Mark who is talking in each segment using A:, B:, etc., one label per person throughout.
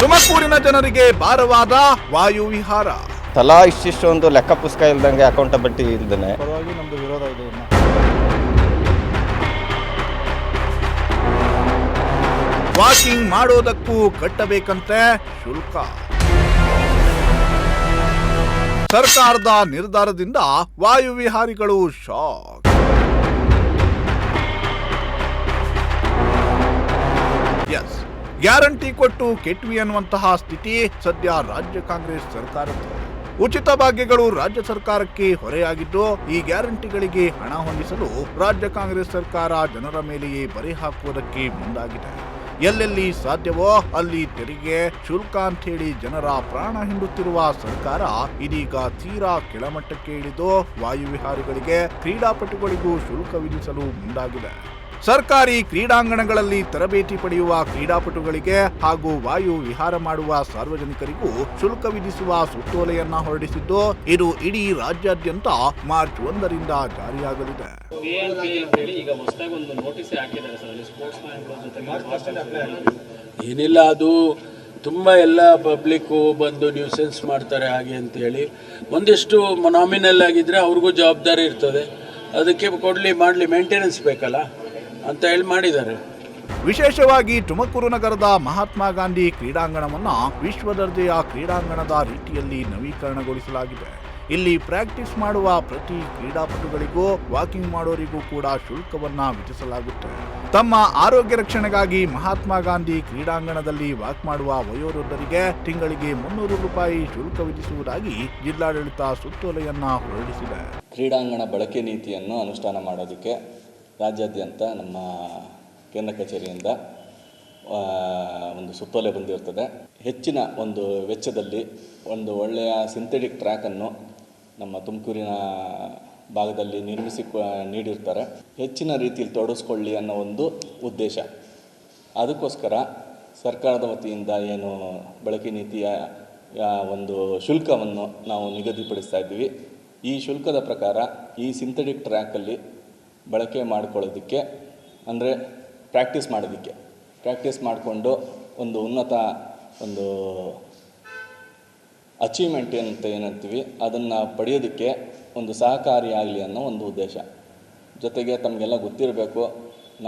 A: ತುಮಕೂರಿನ ಜನರಿಗೆ ಭಾರವಾದ ವಾಯು ವಿಹಾರ.
B: ತಲಾ ಇಷ್ಟಿಷ್ಟು ಒಂದು ಲೆಕ್ಕ ಪುಸ್ತಕ ಇಲ್ದಂಗೆ ಅಕೌಂಟಬಿಲಿಟಿ ಇಲ್ದೇನೆ
C: ಪರವಾಗಿ ನಮ್ಮದು ವಿರೋಧ ಇದೆ.
A: ವಾಕಿಂಗ್ ಮಾಡೋದಕ್ಕೂ ಕಟ್ಟಬೇಕಂತೆ ಶುಲ್ಕ. ಸರ್ಕಾರದ ನಿರ್ಧಾರದಿಂದ ವಾಯು ವಿಹಾರಿಗಳು ಶಾಕ್. ಎಸ್, ಗ್ಯಾರಂಟಿ ಕೊಟ್ಟು ಕೆಟ್ವಿ ಅನ್ನುವಂತಹ ಸ್ಥಿತಿ ಸದ್ಯ ರಾಜ್ಯ ಕಾಂಗ್ರೆಸ್ ಸರ್ಕಾರದ್ದು. ಉಚಿತ ಭಾಗ್ಯಗಳು ರಾಜ್ಯ ಸರ್ಕಾರಕ್ಕೆ ಹೊರೆಯಾಗಿದ್ದು, ಈ ಗ್ಯಾರಂಟಿಗಳಿಗೆ ಹಣ ಹೊಂದಿಸಲು ರಾಜ್ಯ ಕಾಂಗ್ರೆಸ್ ಸರ್ಕಾರ ಜನರ ಮೇಲೆಯೇ ಬರೆ ಹಾಕುವುದಕ್ಕೆ ಮುಂದಾಗಿದೆ. ಎಲ್ಲೆಲ್ಲಿ ಸಾಧ್ಯವೋ ಅಲ್ಲಿ ತೆರಿಗೆ ಶುಲ್ಕ ಅಂತ ಹೇಳಿ ಜನರ ಪ್ರಾಣ ಹಿಂಡುತ್ತಿರುವ ಸರ್ಕಾರ ಇದೀಗ ತೀರಾ ಕೆಳಮಟ್ಟಕ್ಕೆ ಇಳಿದು ವಾಯು ವಿಹಾರಿಗಳಿಗೆ ಕ್ರೀಡಾಪಟುಗಳಿಗೂ ಶುಲ್ಕ ವಿಧಿಸಲು ಮುಂದಾಗಿದೆ. ಸರ್ಕಾರಿ ಕ್ರೀಡಾಂಗಣಗಳಲ್ಲಿ ತರಬೇತಿ ಪಡೆಯುವ ಕ್ರೀಡಾಪಟುಗಳಿಗೆ ಹಾಗೂ ವಾಯು ವಿಹಾರ ಮಾಡುವ ಸಾರ್ವಜನಿಕರಿಗೂ ಶುಲ್ಕ ವಿಧಿಸುವ ಸುತ್ತೋಲೆಯನ್ನ ಹೊರಡಿಸಿದ್ದು, ಇದು ಇಡೀ ರಾಜ್ಯಾದ್ಯಂತ ಮಾರ್ಚ್ 1ರಿಂದ ಜಾರಿಯಾಗಲಿದೆ.
D: ಏನಿಲ್ಲ, ಅದು ತುಂಬ ಎಲ್ಲ ಪಬ್ಲಿಕ್ಕು ಬಂದು ನ್ಯೂಸೆನ್ಸ್ ಮಾಡ್ತಾರೆ ಹಾಗೆ ಅಂತೇಳಿ. ಒಂದಿಷ್ಟು ನಾಮಿನಲ್ ಆಗಿದ್ದರೆ ಅವ್ರಿಗೂ ಜವಾಬ್ದಾರಿ ಇರ್ತದೆ, ಅದಕ್ಕೆ ಕೊಡಲಿ ಮಾಡಲಿ, ಮೇಂಟೆನೆನ್ಸ್ ಬೇಕಲ್ಲ ಅಂತ ಹೇಳಿ ಮಾಡಿದ್ದಾರೆ.
A: ವಿಶೇಷವಾಗಿ ತುಮಕೂರು ನಗರದ ಮಹಾತ್ಮ ಗಾಂಧಿ ಕ್ರೀಡಾಂಗಣವನ್ನ ವಿಶ್ವದರ್ಜೆಯ ಕ್ರೀಡಾಂಗಣದ ರೀತಿಯಲ್ಲಿ ನವೀಕರಣಗೊಳಿಸಲಾಗಿದೆ. ಇಲ್ಲಿ ಪ್ರಾಕ್ಟೀಸ್ ಮಾಡುವ ಪ್ರತಿ ಕ್ರೀಡಾಪಟುಗಳಿಗೂ ವಾಕಿಂಗ್ ಮಾಡೋರಿಗೂ ಕೂಡ ಶುಲ್ಕವನ್ನ ವಿಧಿಸಲಾಗುತ್ತೆ. ತಮ್ಮ ಆರೋಗ್ಯ ರಕ್ಷಣೆಗಾಗಿ ಮಹಾತ್ಮ ಗಾಂಧಿ ಕ್ರೀಡಾಂಗಣದಲ್ಲಿ ವಾಕ್ ಮಾಡುವ ವಯೋವೃದ್ಧರಿಗೆ ತಿಂಗಳಿಗೆ 300 ರೂಪಾಯಿ ಶುಲ್ಕ ವಿಧಿಸುವುದಾಗಿ ಜಿಲ್ಲಾಡಳಿತ ಸುತ್ತೋಲೆಯನ್ನ ಹೊರಡಿಸಿದೆ.
E: ಕ್ರೀಡಾಂಗಣ ಬಳಕೆ ನೀತಿಯನ್ನು ಅನುಷ್ಠಾನ ಮಾಡೋದಕ್ಕೆ ರಾಜ್ಯಾದ್ಯಂತ ನಮ್ಮ ಕೇಂದ್ರ ಕಚೇರಿಯಿಂದ ಒಂದು ಸುತ್ತೋಲೆ ಬಂದಿರ್ತದೆ. ಹೆಚ್ಚಿನ ಒಂದು ವೆಚ್ಚದಲ್ಲಿ ಒಂದು ಒಳ್ಳೆಯ ಸಿಂಥೆಟಿಕ್ ಟ್ರ್ಯಾಕನ್ನು ನಮ್ಮ ತುಮಕೂರಿನ ಭಾಗದಲ್ಲಿ ನೀಡಿರ್ತಾರೆ. ಹೆಚ್ಚಿನ ರೀತಿಯಲ್ಲಿ ತೊಡಗಿಸ್ಕೊಳ್ಳಿ ಅನ್ನೋ ಒಂದು ಉದ್ದೇಶ. ಅದಕ್ಕೋಸ್ಕರ ಸರ್ಕಾರದ ವತಿಯಿಂದ ಏನು ಬಳಕೆ ನೀತಿಯ ಒಂದು ಶುಲ್ಕವನ್ನು ನಾವು ನಿಗದಿಪಡಿಸ್ತಾ ಇದ್ದೀವಿ. ಈ ಶುಲ್ಕದ ಪ್ರಕಾರ ಈ ಸಿಂಥೆಟಿಕ್ ಟ್ರ್ಯಾಕಲ್ಲಿ ಬಳಕೆ ಮಾಡ್ಕೊಳ್ಳೋದಕ್ಕೆ, ಅಂದರೆ ಪ್ರಾಕ್ಟೀಸ್ ಮಾಡಿಕೊಂಡು ಒಂದು ಉನ್ನತ ಒಂದು ಅಚೀವ್ಮೆಂಟ್ ಏನಂತೀವಿ ಅದನ್ನು ಪಡೆಯೋದಕ್ಕೆ ಒಂದು ಸಹಕಾರಿಯಾಗಲಿ ಅನ್ನೋ ಒಂದು ಉದ್ದೇಶ. ಜೊತೆಗೆ ತಮಗೆಲ್ಲ ಗೊತ್ತಿರಬೇಕು,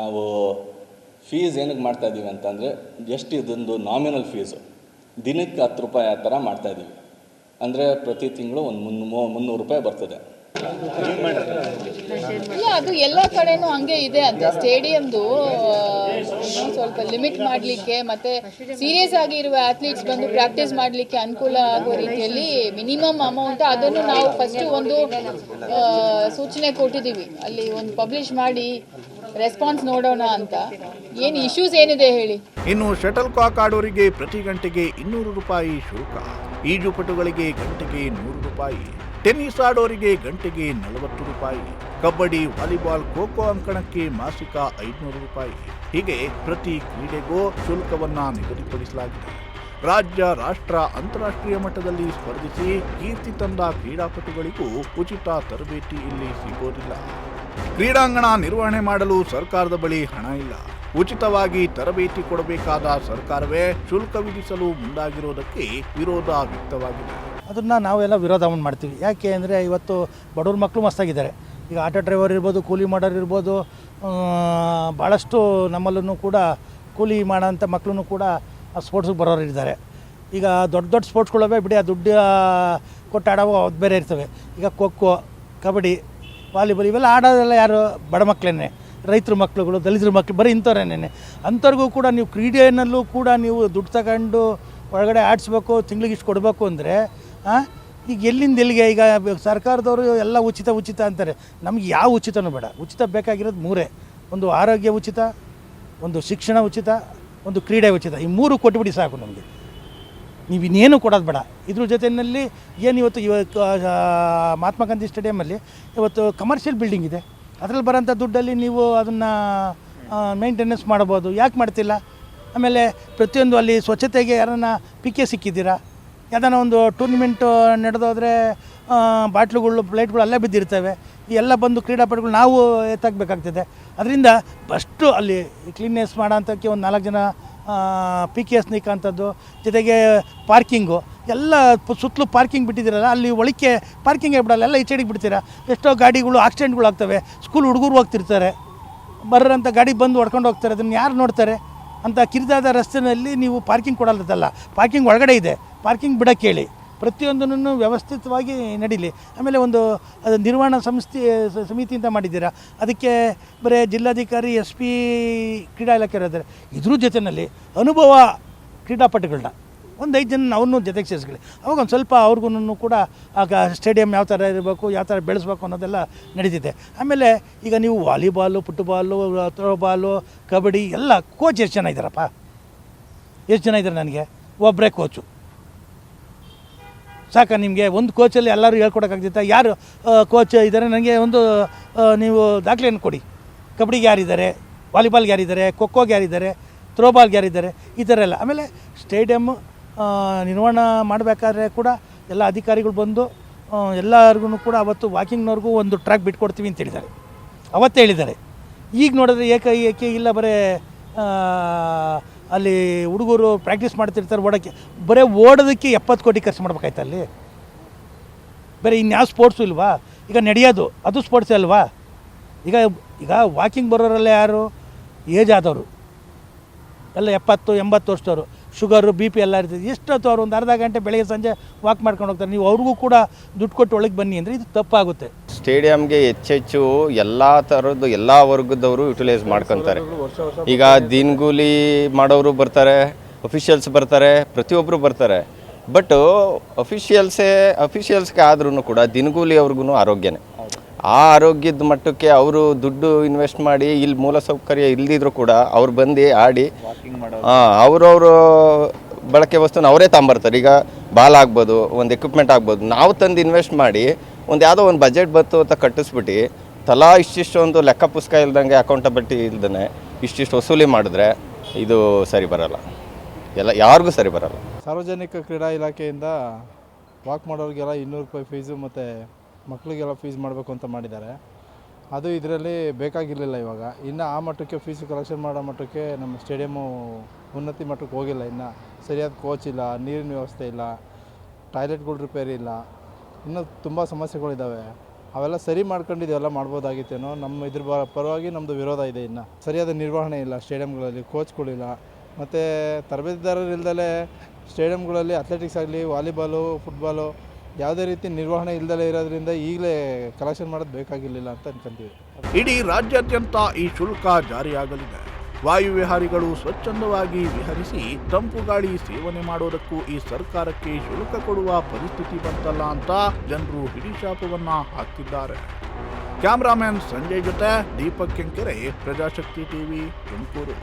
E: ನಾವು ಫೀಸ್ ಏನಕ್ಕೆ ಮಾಡ್ತಾಯಿದ್ದೀವಿ ಅಂತಂದರೆ, ಜಸ್ಟ್ ಇದೊಂದು ನಾಮಿನಲ್ ಫೀಸು ದಿನಕ್ಕೆ 10 ರೂಪಾಯಿ ಆ ಥರ ಮಾಡ್ತಾಯಿದ್ದೀವಿ. ಅಂದರೆ ಪ್ರತಿ ತಿಂಗಳು ಒಂದು 300 ರೂಪಾಯಿ ಬರ್ತದೆ.
F: ಇಲ್ಲ, ಅದು ಎಲ್ಲ ಕಡೆನೂ ಹಂಗೆ ಇದೆ ಅಂತ. ಸ್ಟೇಡಿಯಂದು ಸ್ವಲ್ಪ ಲಿಮಿಟ್ ಮಾಡಲಿಕ್ಕೆ ಮತ್ತೆ ಸೀರಿಯಸ್ ಆಗಿ ಇರುವ ಅಥ್ಲೀಟ್ಸ್ ಬಂದು ಪ್ರಾಕ್ಟೀಸ್ ಮಾಡಲಿಕ್ಕೆ ಅನುಕೂಲ ಆಗೋ ರೀತಿಯಲ್ಲಿ ಮಿನಿಮಮ್ ಅಮೌಂಟ್ ಅದನ್ನು ನಾವು ಫಸ್ಟ್ ಒಂದು ಸೂಚನೆ ಕೊಟ್ಟಿದ್ದೀವಿ. ಅಲ್ಲಿ ಒಂದು ಪಬ್ಲಿಷ್ ಮಾಡಿ ರೆಸ್ಪಾನ್ಸ್ ನೋಡೋಣ ಅಂತ. ಏನು ಇಶ್ಯೂಸ್ ಏನಿದೆ ಹೇಳಿ.
A: ಇನ್ನು ಶಟಲ್ ಕಾಕ್ ಆಡೋರಿಗೆ ಪ್ರತಿ ಗಂಟೆಗೆ 200 ರೂಪಾಯಿ ಶುಲ್ಕ, ಈಜುಪಟುಗಳಿಗೆ ಗಂಟೆಗೆ 100 ರೂಪಾಯಿ, ಟೆನ್ನಿಸ್ ಆಡೋರಿಗೆ ಗಂಟೆಗೆ 40 ರೂಪಾಯಿ, ಕಬಡ್ಡಿ, ವಾಲಿಬಾಲ್, ಖೋ ಖೋ ಅಂಕಣಕ್ಕೆ ಮಾಸಿಕ 500 ರೂಪಾಯಿ. ಹೀಗೆ ಪ್ರತಿ ಕ್ರೀಡೆಗೂ ಶುಲ್ಕವನ್ನ ನಿಗದಿಪಡಿಸಲಾಗಿದೆ. ರಾಜ್ಯ, ರಾಷ್ಟ್ರ, ಅಂತಾರಾಷ್ಟ್ರೀಯ ಮಟ್ಟದಲ್ಲಿ ಸ್ಪರ್ಧಿಸಿ ಕೀರ್ತಿ ತಂದ ಕ್ರೀಡಾಪಟುಗಳಿಗೂ ಉಚಿತ ತರಬೇತಿ ಇಲ್ಲಿ ಸಿಗೋದಿಲ್ಲ. ಕ್ರೀಡಾಂಗಣ ನಿರ್ವಹಣೆ ಮಾಡಲು ಸರ್ಕಾರದ ಬಳಿ ಹಣ ಇಲ್ಲ. ಉಚಿತವಾಗಿ ತರಬೇತಿ ಕೊಡಬೇಕಾದ ಸರ್ಕಾರವೇ ಶುಲ್ಕ ವಿಧಿಸಲು ಮುಂದಾಗಿರೋದಕ್ಕೆ ವಿರೋಧ ವ್ಯಕ್ತವಾಗಿದೆ.
C: ಅದನ್ನು ನಾವೆಲ್ಲ ವಿರೋಧವನ್ನು ಮಾಡ್ತೀವಿ. ಯಾಕೆ ಅಂದರೆ ಇವತ್ತು ಬಡವ್ರ ಮಕ್ಕಳು ಮಸ್ತಾಗಿದ್ದಾರೆ. ಈಗ ಆಟೋ ಡ್ರೈವರ್ ಇರ್ಬೋದು, ಕೂಲಿ ಮಾಡೋರು ಇರ್ಬೋದು, ಭಾಳಷ್ಟು ನಮ್ಮಲ್ಲೂ ಕೂಡ ಕೂಲಿ ಮಾಡೋಂಥ ಮಕ್ಕಳು ಕೂಡ ಸ್ಪೋರ್ಟ್ಸಿಗೆ ಬರೋರು ಇದ್ದಾರೆ. ಈಗ ದೊಡ್ಡ ದೊಡ್ಡ ಸ್ಪೋರ್ಟ್ಸ್ಗಳವೆ ಬಿಡಿ, ಆ ದುಡ್ಡು ಕೊಟ್ಟು ಆಡೋ ಅದು ಬೇರೆ ಇರ್ತವೆ. ಈಗ ಖೋ ಖೋ, ಕಬಡ್ಡಿ, ವಾಲಿಬಾಲ್ ಇವೆಲ್ಲ ಆಡೋದೆಲ್ಲ ಯಾರು ಬಡ ಮಕ್ಕಳನ್ನೇ, ರೈತರ ಮಕ್ಕಳುಗಳು, ದಲಿತರ ಮಕ್ಕಳು, ಬರೀ ಇಂಥವ್ರೇನೆ. ಅಂಥವ್ರಿಗೂ ಕೂಡ ನೀವು ಕ್ರೀಡೆಯಲ್ಲೂ ಕೂಡ ನೀವು ದುಡ್ಡು ತಗೊಂಡು ಒಳಗಡೆ ಆಡಿಸ್ಬೇಕು, ತಿಂಗ್ಳಿಗೆ ಇಷ್ಟು ಕೊಡಬೇಕು ಅಂದರೆ ಈಗ ಎಲ್ಲಿಂದ ಎಲ್ಲಿಗೆ? ಈಗ ಸರ್ಕಾರದವರು ಎಲ್ಲ ಉಚಿತ ಅಂತಾರೆ. ನಮ್ಗೆ ಯಾವ ಉಚಿತನೂ ಬೇಡ. ಉಚಿತ ಬೇಕಾಗಿರೋದು 3: ಒಂದು ಆರೋಗ್ಯ ಉಚಿತ, ಒಂದು ಶಿಕ್ಷಣ ಉಚಿತ, ಒಂದು ಕ್ರೀಡೆ ಉಚಿತ. ಈ 3 ಕೊಟ್ಬಿಡಿ ಸಾಕು ನಮಗೆ. ನೀವು ಇನ್ನೇನು ಕೊಡೋದು ಬೇಡ. ಇದ್ರ ಜೊತೆಯಲ್ಲಿ ಏನು ಇವತ್ತು ಮಹಾತ್ಮ ಗಾಂಧಿ ಸ್ಟೇಡಿಯಮಲ್ಲಿ ಇವತ್ತು ಕಮರ್ಷಿಯಲ್ ಬಿಲ್ಡಿಂಗ್ ಇದೆ. ಅದರಲ್ಲಿ ಬರೋಂಥ ದುಡ್ಡಲ್ಲಿ ನೀವು ಅದನ್ನು ಮೇಂಟೆನೆನ್ಸ್ ಮಾಡ್ಬೋದು. ಯಾಕೆ ಮಾಡ್ತಿಲ್ಲ? ಆಮೇಲೆ ಪ್ರತಿಯೊಂದು ಅಲ್ಲಿ ಸ್ವಚ್ಛತೆಗೆ ಯಾರನ್ನ PK ಸಿಕ್ಕಿದ್ದೀರಾ? ಯಾವ್ದಾನ ಒಂದು ಟೂರ್ನಿಮೆಂಟು ನಡೆದೋದ್ರೆ ಬಾಟ್ಲುಗಳು ಪ್ಲೇಟ್ಗಳು ಅಲ್ಲೇ ಬಿದ್ದಿರ್ತವೆ. ಈ ಎಲ್ಲ ಬಂದು ಕ್ರೀಡಾಪಟುಗಳು ನಾವು ಎತ್ತಾಕಬೇಕಾಗ್ತದೆ. ಅದರಿಂದ ಫಸ್ಟು ಅಲ್ಲಿ ಕ್ಲೀನ್ನೆಸ್ ಮಾಡೋಂಥಕ್ಕೆ ಒಂದು 4 ಜನ PKS ನಿಕ್ಕಂಥದ್ದು, ಜೊತೆಗೆ ಪಾರ್ಕಿಂಗು ಎಲ್ಲ ಸುತ್ತಲೂ ಪಾರ್ಕಿಂಗ್ ಬಿಟ್ಟಿದ್ದೀರಲ್ಲ, ಅಲ್ಲಿ ಒಳಕ್ಕೆ ಪಾರ್ಕಿಂಗೇ ಬಿಡಲ್ಲ, ಎಲ್ಲ ಈಚೆಡಿಗೆ ಬಿಡ್ತೀರಾ. ಎಷ್ಟೋ ಗಾಡಿಗಳು ಆಕ್ಸಿಡೆಂಟ್ಗಳು ಆಗ್ತವೆ. ಸ್ಕೂಲ್ ಹುಡುಗರು ಹೋಗ್ತಿರ್ತಾರೆ, ಬರೋಂಥ ಗಾಡಿ ಬಂದು ಹೊಡ್ಕೊಂಡು ಹೋಗ್ತಾರೆ. ಅದನ್ನು ಯಾರು ನೋಡ್ತಾರೆ? ಅಂತ ಕಿರಿದಾದ ರಸ್ತೆಯಲ್ಲಿ ನೀವು ಪಾರ್ಕಿಂಗ್ ಕೊಡಲ್ಲದಲ್ಲ, ಪಾರ್ಕಿಂಗ್ ಒಳಗಡೆ ಇದೆ, ಪಾರ್ಕಿಂಗ್ ಬಿಡೋಕ್ಕೆ ಹೇಳಿ. ಪ್ರತಿಯೊಂದನ್ನು ವ್ಯವಸ್ಥಿತವಾಗಿ ನಡೀಲಿ. ಆಮೇಲೆ ಒಂದು ಅದು ನಿರ್ವಹಣಾ ಸಮಿತಿ ಅಂತ ಮಾಡಿದ್ದೀರಾ, ಅದಕ್ಕೆ ಬರೀ ಜಿಲ್ಲಾಧಿಕಾರಿ SP ಕ್ರೀಡಾ ಇಲಾಖೆ ಇರೋದಾರೆ. ಇದ್ರ ಜೊತೆಯಲ್ಲಿ ಅನುಭವ ಕ್ರೀಡಾಪಟುಗಳನ್ನ ಒಂದು 5 ಜನ ಅವ್ರನ್ನೂ ಜೊತೆಗೆ ಸೇರಿಸ್ಕೊಳ್ಳಿ. ಅವಾಗ ಒಂದು ಸ್ವಲ್ಪ ಅವ್ರಿಗೂ ಕೂಡ ಆಗ ಸ್ಟೇಡಿಯಂ ಯಾವ ಥರ ಇರಬೇಕು, ಯಾವ ಥರ ಬೆಳೆಸ್ಬೇಕು ಅನ್ನೋದೆಲ್ಲ ನಡೀತಿದೆ. ಆಮೇಲೆ ಈಗ ನೀವು ವಾಲಿಬಾಲು, ಫುಟ್ಬಾಲು, ಥ್ರೋಬಾಲು, ಕಬಡ್ಡಿ ಎಲ್ಲ ಕೋಚ್ ಎಷ್ಟು ಜನ ಇದ್ದಾರಪ್ಪ? ಎಷ್ಟು ಜನ ಇದ್ದಾರೆ? ನನಗೆ ಒಬ್ಬರೇ ಕೋಚು ಸಾಕ ನಿಮಗೆ? ಒಂದು ಕೋಚಲ್ಲಿ ಎಲ್ಲರೂ ಹೇಳ್ಕೊಡೋಕ್ಕಾಗ್ತಿತ್ತ? ಯಾರು ಕೋಚ್ ಇದ್ದಾರೆ ನನಗೆ ಒಂದು ನೀವು ದಾಖಲೆಯನ್ನು ಕೊಡಿ. ಕಬಡ್ಡಿಗೆ ಯಾರಿದ್ದಾರೆ, ವಾಲಿಬಾಲ್ಗೆ ಯಾರಿದ್ದಾರೆ, ಖೋಖೋಗೆ ಯಾರಿದ್ದಾರೆ, ಥ್ರೋಬಾಲ್ಗೆ ಯಾರಿದ್ದಾರೆ, ಈ ಥರ ಎಲ್ಲ. ಆಮೇಲೆ ಸ್ಟೇಡಿಯಮ್ ನಿರ್ವಹಣೆ ಮಾಡಬೇಕಾದ್ರೆ ಕೂಡ ಎಲ್ಲ ಅಧಿಕಾರಿಗಳು ಬಂದು ಎಲ್ಲರಿಗೂ ಕೂಡ ಅವತ್ತು ವಾಕಿಂಗ್ನವ್ರಿಗೂ ಒಂದು ಟ್ರ್ಯಾಕ್ ಬಿಟ್ಕೊಡ್ತೀವಿ ಅಂತ ಹೇಳಿದ್ದಾರೆ, ಅವತ್ತೇ ಹೇಳಿದ್ದಾರೆ. ಈಗ ನೋಡಿದ್ರೆ ಏಕೆ ಇಲ್ಲ, ಬರೀ ಅಲ್ಲಿ ಹುಡುಗರು ಪ್ರಾಕ್ಟೀಸ್ ಮಾಡ್ತಿರ್ತಾರೆ ಓಡೋಕ್ಕೆ, ಬರೀ ಓಡೋದಕ್ಕೆ 70 ಕೋಟಿ ಖರ್ಚು ಮಾಡ್ಬೇಕಾಯ್ತು ಅಲ್ಲಿ. ಬೇರೆ ಇನ್ಯಾವ ಸ್ಪೋರ್ಟ್ಸು ಇಲ್ವಾ? ಈಗ ನಡೆಯೋದು ಅದು ಸ್ಪೋರ್ಟ್ಸೇ ಅಲ್ವಾ? ಈಗ ವಾಕಿಂಗ್ ಬರೋರೆಲ್ಲ ಯಾರು? ಏಜ್ ಆದವರು ಎಲ್ಲ 70-80 ವರ್ಷದವರು, ಶುಗರು BP ಎಲ್ಲ ಇರ್ತದೆ. ಎಷ್ಟೊತ್ತು ಅವರು ಒಂದು ಅರ್ಧ ಗಂಟೆ ಬೆಳಗ್ಗೆ ಸಂಜೆ ವಾಕ್ ಮಾಡ್ಕೊಂಡು ಹೋಗ್ತಾರೆ. ನೀವು ಅವ್ರಿಗೂ ಕೂಡ ದುಡ್ಡು ಕೊಟ್ಟು ಒಳಗೆ ಬನ್ನಿ ಅಂದರೆ ಇದು ತಪ್ಪಾಗುತ್ತೆ.
B: ಸ್ಟೇಡಿಯಂಗೆ ಹೆಚ್ಚೆಚ್ಚು ಎಲ್ಲ ಥರದ್ದು ಎಲ್ಲ ವರ್ಗದವರು ಯುಟಿಲೈಸ್ ಮಾಡ್ಕೊತಾರೆ. ಈಗ ದಿನಗೂಲಿ ಮಾಡೋರು ಬರ್ತಾರೆ, ಅಫಿಷಿಯಲ್ಸ್ ಬರ್ತಾರೆ, ಪ್ರತಿಯೊಬ್ಬರು ಬರ್ತಾರೆ. ಬಟ್ ಅಫಿಷಿಯಲ್ಸ್ಗೆ ಆದ್ರೂ ಕೂಡ ದಿನಗೂಲಿ ಅವ್ರಿಗೂ ಆರೋಗ್ಯನೇ. ಆ ಆರೋಗ್ಯದ ಮಟ್ಟಕ್ಕೆ ಅವರು ದುಡ್ಡು ಇನ್ವೆಸ್ಟ್ ಮಾಡಿ ಇಲ್ಲಿ ಮೂಲಸೌಕರ್ಯ ಇಲ್ದಿದ್ರು ಕೂಡ ಅವ್ರು ಬಂದು ಆಡಿ ಅವರವರು ಬಳಕೆ ವಸ್ತುನ ಅವರೇ ತಗೊಂಬರ್ತಾರೆ. ಈಗ ಬಾಲ್ ಆಗ್ಬೋದು, ಒಂದು ಎಕ್ವಿಪ್ಮೆಂಟ್ ಆಗ್ಬೋದು, ನಾವು ತಂದು ಇನ್ವೆಸ್ಟ್ ಮಾಡಿ ಒಂದು ಯಾವುದೋ ಒಂದು ಬಜೆಟ್ ಬಂತು ಅಂತ ಕಟ್ಟಿಸ್ಬಿಟ್ಟು ತಲಾ ಇಷ್ಟಿಷ್ಟು ಒಂದು ಲೆಕ್ಕ ಪುಸ್ತಕ ಇಲ್ದಂಗೆ ಅಕೌಂಟಬಿಲಿಟಿ ಇಲ್ದೇ ಇಷ್ಟಿಷ್ಟು ವಸೂಲಿ ಮಾಡಿದ್ರೆ ಇದು ಸರಿ ಬರೋಲ್ಲ, ಎಲ್ಲ ಯಾರಿಗೂ ಸರಿ ಬರೋಲ್ಲ.
G: ಸಾರ್ವಜನಿಕ ಕ್ರೀಡಾ ಇಲಾಖೆಯಿಂದ ವಾಕ್ ಮಾಡೋರಿಗೆಲ್ಲ 200 ರೂಪಾಯಿ ಫೀಸು ಮತ್ತು ಮಕ್ಕಳಿಗೆಲ್ಲ ಫೀಸ್ ಮಾಡಬೇಕು ಅಂತ ಮಾಡಿದ್ದಾರೆ. ಅದು ಇದರಲ್ಲಿ ಬೇಕಾಗಿರಲಿಲ್ಲ. ಇವಾಗ ಇನ್ನು ಆ ಮಟ್ಟಕ್ಕೆ ಫೀಸು ಕಲೆಕ್ಷನ್ ಮಾಡೋ ಮಟ್ಟಕ್ಕೆ ನಮ್ಮ ಸ್ಟೇಡಿಯಮ್ಮು ಉನ್ನತಿ ಮಟ್ಟಕ್ಕೆ ಹೋಗಿಲ್ಲ. ಇನ್ನು ಸರಿಯಾದ ಕೋಚ್ ಇಲ್ಲ, ನೀರಿನ ವ್ಯವಸ್ಥೆ ಇಲ್ಲ, ಟಾಯ್ಲೆಟ್ಗಳು ರಿಪೇರಿ ಇಲ್ಲ, ಇನ್ನೂ ತುಂಬ ಸಮಸ್ಯೆಗಳಿದ್ದಾವೆ. ಅವೆಲ್ಲ ಸರಿ ಮಾಡ್ಕೊಂಡಿದ್ದೆಲ್ಲ ಮಾಡ್ಬೋದಾಗಿತ್ತೇನೋ. ನಮ್ಮ ಇದ್ರ ಪರವಾಗಿ ನಮ್ಮದು ವಿರೋಧ ಇದೆ. ಇನ್ನು ಸರಿಯಾದ ನಿರ್ವಹಣೆ ಇಲ್ಲ ಸ್ಟೇಡಿಯಮ್ಗಳಲ್ಲಿ, ಕೋಚ್ಗಳಿಲ್ಲ, ಮತ್ತು ತರಬೇತಿದಾರರು ಇಲ್ದಲೇ ಸ್ಟೇಡಿಯಮ್ಗಳಲ್ಲಿ ಅಥ್ಲೆಟಿಕ್ಸ್ ಆಗಲಿ, ವಾಲಿಬಾಲು, ಫುಟ್ಬಾಲು ಯಾವುದೇ ರೀತಿ ನಿರ್ವಹಣೆ ಇಲ್ದಲೇ ಇರೋದ್ರಿಂದ ಈಗಲೇ ಕಲೆಕ್ಷನ್ ಮಾಡೋದು ಬೇಕಾಗಿರಲಿಲ್ಲ ಅಂತ ಅನ್ಕೊಂತೀವಿ.
A: ಇಡೀ ರಾಜ್ಯಾದ್ಯಂತ ಈ ಶುಲ್ಕ ಜಾರಿಯಾಗಲಿದೆ. ವಾಯುವಿಹಾರಿಗಳು ಸ್ವಚ್ಛಂದವಾಗಿ ವಿಹರಿಸಿ ತಂಪು ಗಾಳಿ ಸೇವನೆ ಮಾಡೋದಕ್ಕೂ ಈ ಸರ್ಕಾರಕ್ಕೆ ಶುಲ್ಕ ಕೊಡುವ ಪರಿಸ್ಥಿತಿ ಬಂತಲ್ಲ ಅಂತ ಜನರು ಹಿಡಿಶಾಪವನ್ನ ಹಾಕ್ತಿದ್ದಾರೆ. ಕ್ಯಾಮ್ರಾಮನ್ ಸಂಜಯ್ ಜೊತೆ ದೀಪಕ್ ಕೆಂಕೆರೆ, ಪ್ರಜಾಶಕ್ತಿ TV, ತುಮಕೂರು.